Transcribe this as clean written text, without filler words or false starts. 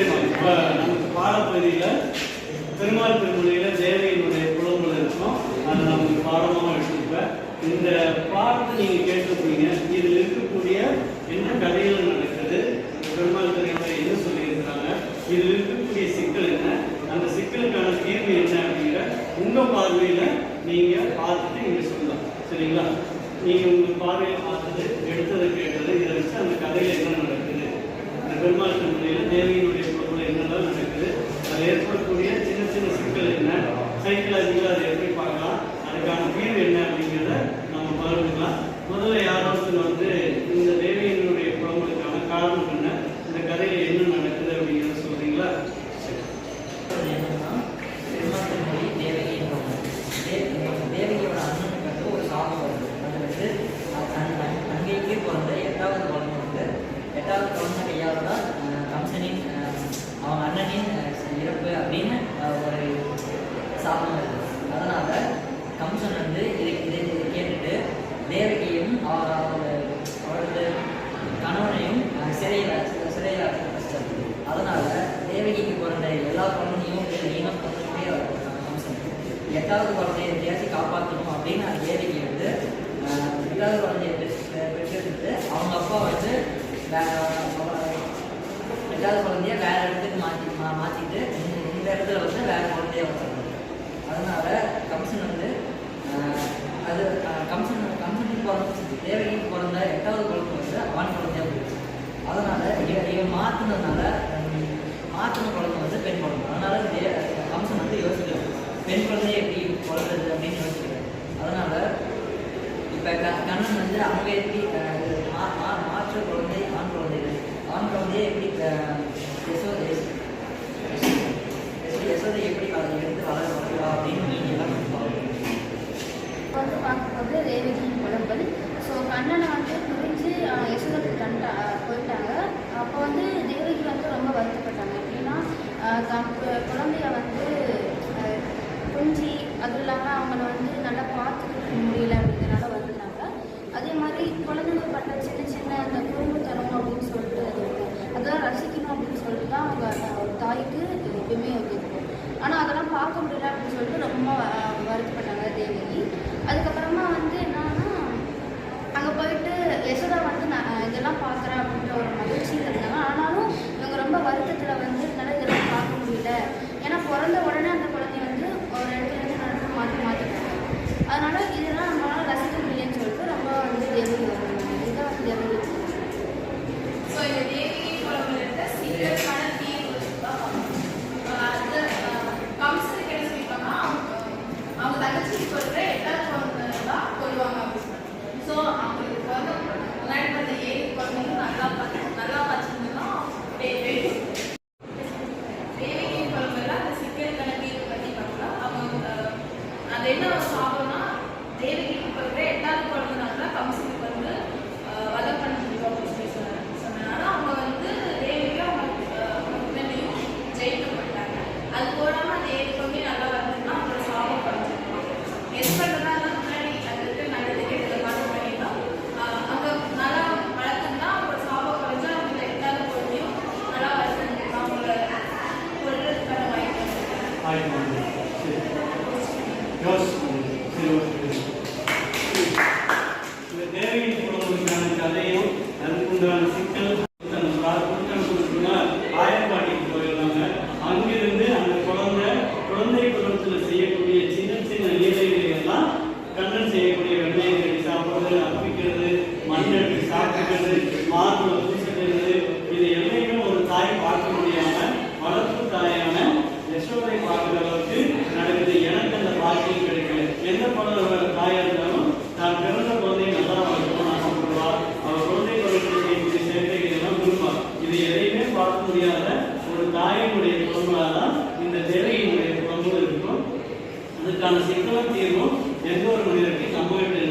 இப்போ நமக்கு பாடப்பகுதியில் பெருமாள் திருமொழியில் தேவையினுடைய புலம்புல இருக்கும். அதை நமக்கு பாடமாக எடுத்துப்பேன். இந்த பாடத்தை நீங்கள் கேட்டுருப்பீங்க. இதில் இருக்கக்கூடிய என்ன கதைகள் நடக்குது, பெருமாள் திருமொழி என்ன சொல்லியிருக்கிறாங்க, இதில் இருக்கக்கூடிய சிக்கல் என்ன, அந்த சிக்கலுக்கான தீர்வு என்ன அப்படிங்கிற உங்கள் பார்வையில் நீங்கள் பார்த்துட்டு இங்கே சொல்லலாம். சரிங்களா? நீங்கள் உங்கள் பார்வையில் பார்த்துட்டு எடுத்ததை கேட்டது இதை வச்சு அந்த கதையில் என்ன நடக்குது, இந்த பெருமாள் திருமொழியில் தேவையினுடைய புலம்புல என்னெல்லாம் நடக்குது, அது ஏற்படக்கூடிய சின்ன சின்ன சிக்கல் என்ன, சைக்கலாஜிக்கலாக அதை எப்படி பார்க்கலாம், அதுக்கான தீர்வு என்ன அப்படிங்கிறத நம்ம பகிர்ந்துக்கலாம். முதல்ல யாராவது இந்த தேவையினுடைய புலம்புகளுக்கான காரணம் என்ன, இந்த கதையில் என்ன நடக்குது அப்படிங்கிறத சொல்றீங்களா? தேவகியோட அண்ணனுக்கு வந்து ஒரு சாபம் வருது. அது வந்து தங்கைக்கு பிறந்த 8வது குழந்தை வந்து 8வது குழந்தை கையால் தான் கம்சனின் அவங்க அண்ணனின் இறப்பு அப்படின்னு ஒரு சாபம் வருது. அதனால கம்சன் வந்து இதை கேட்டுட்டு தேவகியும் அவரது கணவனையும் சிறையில் வச்சிட்டாரு. அதனால தேவகிக்கு பிறந்த எல்லா குழந்தையும் ஈனம் பண்ணிட்டே கம்சன் 8வது குழந்தையை எப்படியாச்சும் காப்பாற்றணும் அப்படின்னு அந்த தேவகி வந்து 8வது குழந்தையை பெற்றெடுத்து அவங்க அப்பா வந்து 8வது குழந்தைய வேற இடத்துக்கு மாற்றிட்டு இந்த இடத்துல வந்து வேற குழந்தைய வச்சிருந்தாங்க. அதனால கம்சன் வந்து கம்சனுக்கு பிறந்த தேவகிக்கு பிறந்த 8வது குழந்தை வந்து ஆண் குழந்தையா போயிடுச்சு. அதனால இவன் மாற்றினதுனால மாற்றின குழந்தை வந்து பெண் குழந்தை. அதனால கம்சன் வந்து யோசிக்கிறார், பெண் குழந்தைய எப்படி குழந்தை அப்படின்னு யோசிக்கிறார். அதனால இப்போ கண்ணன் வந்து அங்கே எப்படி மாற்று குழந்தை ஆண் குழந்தையை எப்படி யசோதை எப்படி எடுத்து வளர்க்கலாம் அப்படின்னு நீங்கள் எல்லாம் வந்து பார்க்கும்போது தேவகியின் புலம்பல். ஸோ கண்ணனை வந்து புரிஞ்சு யசோதை போயிட்டாங்க. அப்போ வந்து தேவகி வந்து ரொம்ப வருத்தப்பட்டாங்க. எப்படின்னா குழந்தைய வந்து புரிஞ்சு அதுவும் இல்லாமல் அவங்கள வந்து நல்லா பார்த்துக்க முடியல அப்படிங்கிறனால வந்துட்டாங்க. அதே மாதிரி குழந்தைங்க பட்ட சின்ன சின்ன அந்த குடும்பத்தனம் அப்படின்னு சொல்லிட்டு அதெல்லாம் ரசிக்கணும் அப்படின்னு சொல்லிட்டு தான் அவங்க தாய்க்கு எப்பயுமே இருக்கும். ஆனால் அதெல்லாம் பார்க்க முடியல அப்படின்னு சொல்லிட்டு ரொம்ப வருத்தப்பட்டாங்க தேவகி. அதுக்கப்புறமா வந்து என்னன்னா அங்கே போயிட்டு யசோதா வந்து நான் இதெல்லாம் பார்க்குறேன் அப்படின்ற ஒரு மகிழ்ச்சியில் இருந்தாங்க. ஆனாலும் இவங்க ரொம்ப வருத்தத்தில் வந்து என்னால் இதெல்லாம் பார்க்க முடியல. ஏன்னா பிறந்த உடனே அந்த குழந்தைய வந்து ஒரு இடத்துலேருந்து நடந்து மாற்றிட்டாங்க. அதனால இதெல்லாம் நம்மளால் ரசிக்க முடியலன்னு சொல்லிட்டு ரொம்ப வந்து தேவகி வருவாங்க. இதுதான் வந்து தேவகி. ஸோ இந்த தேவகி குழந்தைகிட்ட சீக்கிரமான தீர்வு அது கம்சனுக்கு என்ன சொல்லியிருக்காங்கன்னா அவங்க தங்கச்சிக்கு சொல்கிற 8வது குழந்தை தான் கொள்வாங்க அப்படின்னு. ஸோ அவங்களுக்கு வந்து முன்னாடி பார்த்த 7 குழந்தைங்க நல்லா பார்த்துருந்தோம்னா தேவகி குழந்தைல அந்த சிக்கலுக்கான தீர்வு பற்றி பார்க்கலாம். அவங்க அது என்ன சாப்பிட்னா தேவகிக்கு பிறகு 8வது குழந்தைனால கம்சனுக்கு வந்து வதம் பண்ண முடியும் அப்படின்னு சொன்னதுனால அவங்க வந்து தேவகியும் அவங்க முன்னாடியும் ஜெயிக்கப்பட்டாங்க. அது போடாமல் அந்த 7 குழந்தை நல்லா வந்ததுன்னா அவங்களோட சாபம் குறைஞ்சிருக்கும். எது பண்ணுறதுனா முன்னாடி அதுக்கு நல்லது கெட்டது பார்த்து பண்ணிட்டோம். அங்கே நல்லா வளர்த்துனா அவங்களோட சாபம் குறைஞ்சா அவங்க 8வது குழந்தையும் நல்லா வளர்த்துருக்காங்க. அவங்கள கொள்றதுக்கான வாய்ப்பு. இந்த தேவையின் புலம்புக்கான கதையும் அதுக்குண்டான சிக்கல் ஆயப்பாட்டிக்கு போயிடுறாங்க. அங்கிருந்து அந்த குழந்தை பருவத்தில் செய்யக்கூடிய சின்ன சின்ன லீலைகளை எல்லாம் கண்ணன் செய்யக்கூடிய வெள்ளையை கட்டி சாப்பிட்றது, அப்பிக்கிறது, மண் எடுத்து சாப்பிடுறது, மார்பில் பூசிக்கிறது, இது எல்லையும் ஒரு தாய் பார்க்க முடியாம வளர்ப்பு தாயான யசோதை பார்க்குற அளவுக்கு நடக்குது. எனக்கு அந்த பாக்கியம் கிடைக்கல. எந்த தாயா இருந்தாலும் தான் பிறந்த குழந்தையை நல்லா வளர்க்கணும் ஆசைப்படுவா. அவர் குழந்தை பருவத்தில் செய்யக்கூடிய சேர்க்கைகள் எல்லாம் விரும்புவார். இது எதையுமே பார்க்க முடியாத ஒரு தாயினுடைய குழந்தையாக தான் இந்த தேவையினுடைய குழந்தை இருக்கும். அதுக்கான சிக்கலும் தீர்வும் எந்த ஒரு மனிதருக்கு சம்பவிட்டு